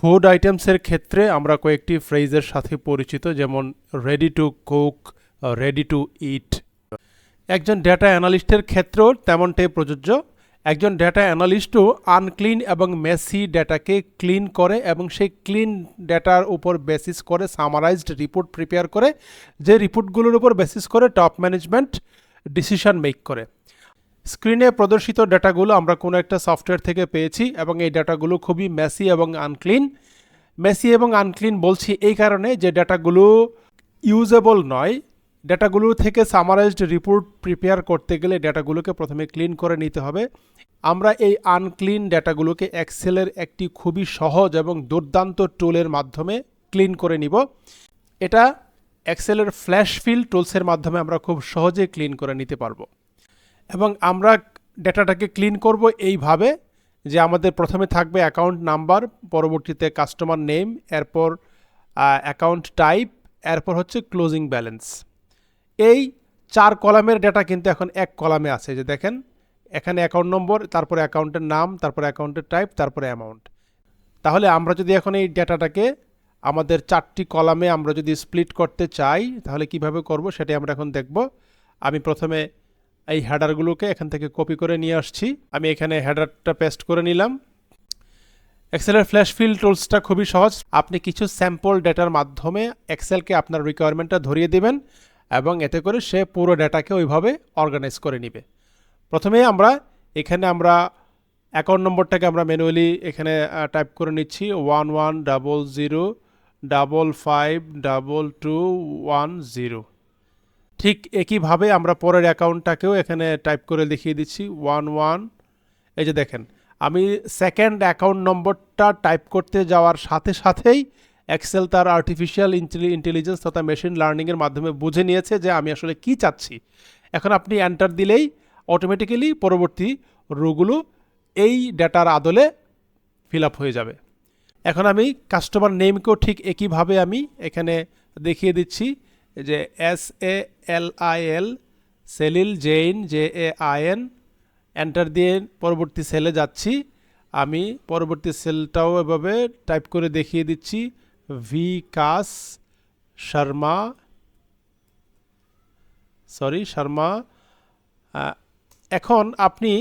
Food আইটেমসের ক্ষেত্রে আমরা কয়েকটি ফ্রেজের সাথে পরিচিত, যেমন ready to cook, ready to eat. একজন ডেটা অ্যানালিস্টের ক্ষেত্রেও তেমনটাই প্রযোজ্য। একজন ডেটা অ্যানালিস্টও আনক্লিন এবং মেসি ডেটাকে ক্লিন করে এবং সেই ক্লিন ডেটার উপর বেসিস করে সামারাইজড রিপোর্ট প্রিপেয়ার করে, যে রিপোর্টগুলোর উপর বেসিস করে টপ ম্যানেজমেন্ট ডিসিশন মেক করে। স্ক্রিনে প্রদর্শিত ডেটাগুলো আমরা কোনো একটা সফটওয়্যার থেকে পেয়েছি এবং এই ডেটাগুলো খুবই মেসি এবং আনক্লিন। মেসি এবং আনক্লিন বলছি এই কারণে যে ডেটাগুলো ইউজেবল নয়। ডেটাগুলো থেকে সামারাইজড রিপোর্ট প্রিপেয়ার করতে গেলে ডেটাগুলোকে প্রথমে ক্লিন করে নিতে হবে। আমরা এই আনক্লিন ডেটাগুলোকে এক্সেলের একটি খুবই সহজ এবং দুর্দান্ত টুলের মাধ্যমে ক্লিন করে নিব। এটা এক্সেলের ফ্ল্যাশ ফিল টুলসের মাধ্যমে আমরা খুব সহজে ক্লিন করে নিতে পারবো। এবং আমরা ডেটাটাকে ক্লিন করব এইভাবে যে আমাদের প্রথমে থাকবে অ্যাকাউন্ট নাম্বার, পরবর্তীতে কাস্টমার নেম, এরপর অ্যাকাউন্ট টাইপ, এরপর হচ্ছে ক্লোজিং ব্যালেন্স। এই 4 কলামের ডেটা কিন্তু এখন এক কলামে আছে, যে দেখেন এখানে অ্যাকাউন্ট নম্বর, তারপরে অ্যাকাউন্টের নাম, তারপরে অ্যাকাউন্টের টাইপ, তারপরে অ্যামাউন্ট। তাহলে আমরা যদি এখন এই ডেটাটাকে আমাদের 4টি কলামে আমরা যদি স্প্লিট করতে চাই তাহলে কিভাবে করব সেটাই আমরা এখন দেখব। আমি প্রথমে এই হেডারগুলোকে এখান থেকে কপি করে নিয়ে আসছি। আমি এখানে হেডারটা পেস্ট করে নিলাম। এক্সেলের ফ্ল্যাশ ফিল টুলসটা খুবই সহজ। আপনি কিছু স্যাম্পল ডেটার মাধ্যমে এক্সেলকে আপনার রিকোয়ারমেন্টটা ধরিয়ে দিবেন এবং এতে করে সে পুরো ডেটাকে ওইভাবে অর্গানাইজ করে নেবে। প্রথমে আমরা এখানে অ্যাকাউন্ট নম্বরটাকে আমরা ম্যানুয়ালি এখানে টাইপ করে নিচ্ছি 1100552210। ঠিক একইভাবে আমরা পরের অ্যাকাউন্টটাকেও এখানে টাইপ করে দেখিয়ে দিচ্ছি 11। এই যে দেখেন, আমি সেকেন্ড অ্যাকাউন্ট নম্বরটা টাইপ করতে যাওয়ার সাথে সাথেই এক্সেল তার আর্টিফিশিয়াল ইন্টেলিজেন্স তথা মেশিন লার্নিংয়ের মাধ্যমে বুঝে নিয়েছে যে আমি আসলে কি চাচ্ছি। এখন আপনি এন্টার দিলেই অটোমেটিক্যালি পরবর্তী রোগুলো এই ডেটার আদলে ফিল আপ হয়ে যাবে। এখন আমি কাস্টমার নেমকেও ঠিক একইভাবে আমি এখানে দেখিয়ে দিচ্ছি যে SALIL, সেলিল জেইন, JAIN, এন্টার দিয়ে পরবর্তী সেলে যাচ্ছি। আমি পরবর্তী সেলটাও এভাবে টাইপ করে দেখিয়ে দিচ্ছি বিকাশ শর্মা, এখন আপনি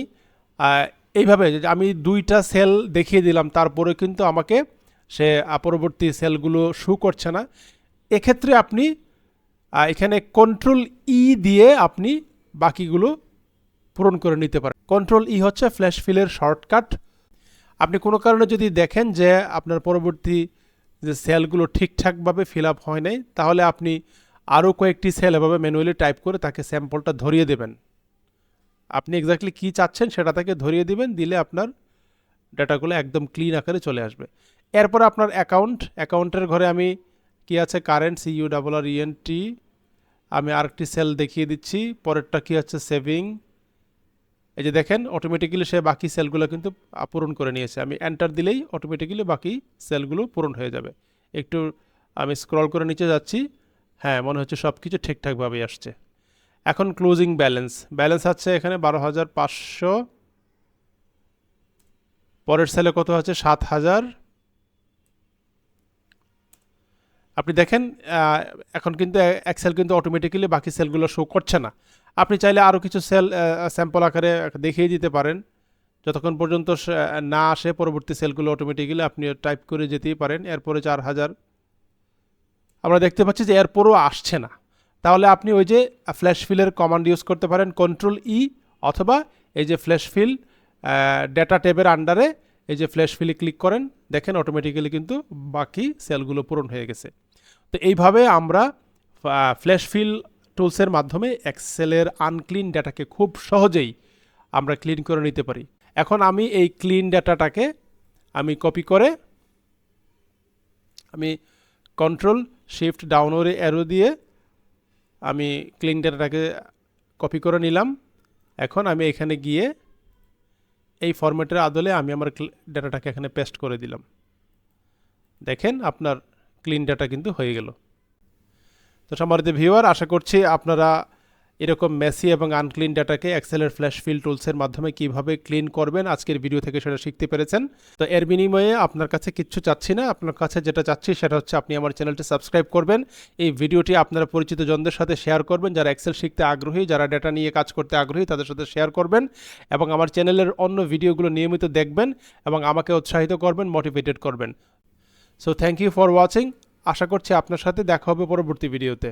এইভাবে আমি 2টা সেল দেখিয়ে দিলাম, তারপরে কিন্তু আমাকে সে পরবর্তী সেলগুলো শো করছে না। এক্ষেত্রে আপনি এখানে কন্ট্রোল দিয়ে আপনি বাকিগুলো পূরণ করে নিতে পারেন। কন্ট্রোল হচ্ছে ফ্ল্যাশ ফিলের শর্টকাট। আপনি কোনো কারণে যদি দেখেন যে আপনার পরবর্তী যে সেলগুলো ঠিকঠাকভাবে ফিল আপ হয় নাই, তাহলে আপনি আরও কয়েকটি সেল এভাবে ম্যানুয়ালি টাইপ করে তাকে স্যাম্পলটা ধরিয়ে দেবেন। আপনি এক্স্যাক্টলি কী চাচ্ছেন সেটা তাকে ধরিয়ে দিবেন, দিলে আপনার ডাটাগুলো একদম ক্লিন আকারে চলে আসবে। এরপর আপনার অ্যাকাউন্টের ঘরে আমি কি আছে কারেন্ট, CURRENT, আমি আরেকটি সেল দেখিয়ে দিচ্ছি। পরেরটা কি হচ্ছে সেভিং। এই যে দেখেন অটোমেটিক্যালি সে বাকি সেলগুলো কিন্তু পূরণ করে নিয়েছে। আমি এন্টার দিলেই অটোমেটিক্যালি বাকি সেলগুলো পূরণ হয়ে যাবে। একটু আমি স্ক্রল করে নিচে যাচ্ছি, হ্যাঁ মনে হচ্ছে সব কিছু ঠিকঠাকভাবেই আসছে। এখন ক্লোজিং ব্যালেন্স আছে এখানে 12,500, পরের সেলে কত আছে 7,000। আপনি দেখেন এখন কিন্তু এক্সেল কিন্তু অটোমেটিক্যালি বাকি সেলগুলো শো করছে না। আপনি চাইলে আরও কিছু সেল স্যাম্পল আকারে দেখিয়ে দিতে পারেন, যতক্ষণ পর্যন্ত না আসে পরবর্তী সেলগুলো অটোমেটিক্যালি আপনি টাইপ করে যেতেই পারেন। এরপরে 4,000 আমরা দেখতে পাচ্ছি যে এরপরও আসছে না। তাহলে আপনি ওই যে ফ্ল্যাশ ফিলের কমান্ড ইউজ করতে পারেন, কন্ট্রোল অথবা এই যে ফ্ল্যাশ ফিল ডেটা ট্যাবের আন্ডারে এই যে ফ্ল্যাশ ফিলে ক্লিক করেন, দেখেন অটোমেটিক্যালি কিন্তু বাকি সেলগুলো পূরণ হয়ে গেছে। তো এইভাবে আমরা ফ্ল্যাশ ফিল টুলসের মাধ্যমে এক্সেলের আনক্লিন ডাটাকে খুব সহজেই আমরা ক্লিন করে নিতে পারি। এখন আমি এই ক্লিন ডাটাটাকে আমি কপি করে আমি কন্ট্রোল শিফট ডাউন অ্যারো দিয়ে আমি ক্লিন ডাটাটাকে কপি করে নিলাম। এখন আমি এখানে গিয়ে এই ফরম্যাটের আদলে আমি আমার ডাটাটাকে এখানে পেস্ট করে দিলাম। দেখেন আপনার ক্লিন ডাটা কিন্তু হয়ে গেল। তো সম্মানিত ভিউয়ার, আশা করছি আপনারা এরকম মেসি এবং আনক্লিন ডাটাকে এক্সেলের ফ্ল্যাশ ফিল টুলসের মাধ্যমে কিভাবে ক্লিন করবেন আজকের ভিডিও থেকে সেটা শিখতে পেরেছেন। তো এর বিনিময়ে আপনার কাছে কিচ্ছু চাচ্ছি না, আপনার কাছে যেটা চাচ্ছি সেটা হচ্ছে আপনি আমার চ্যানেলটি সাবস্ক্রাইব করবেন, এই ভিডিওটি আপনার পরিচিত জনদের সাথে শেয়ার করবেন, যারা এক্সেল শিখতে আগ্রহী, যারা ডেটা নিয়ে কাজ করতে আগ্রহী তাদের সাথে শেয়ার করবেন এবং আমার চ্যানেলের অন্য ভিডিওগুলো নিয়মিত দেখবেন এবং আমাকে উৎসাহিত করবেন, মোটিভেটেড করবেন। So thank you for watching. আশা করছি আপনার সাথে দেখা হবে পরবর্তী ভিডিওতে।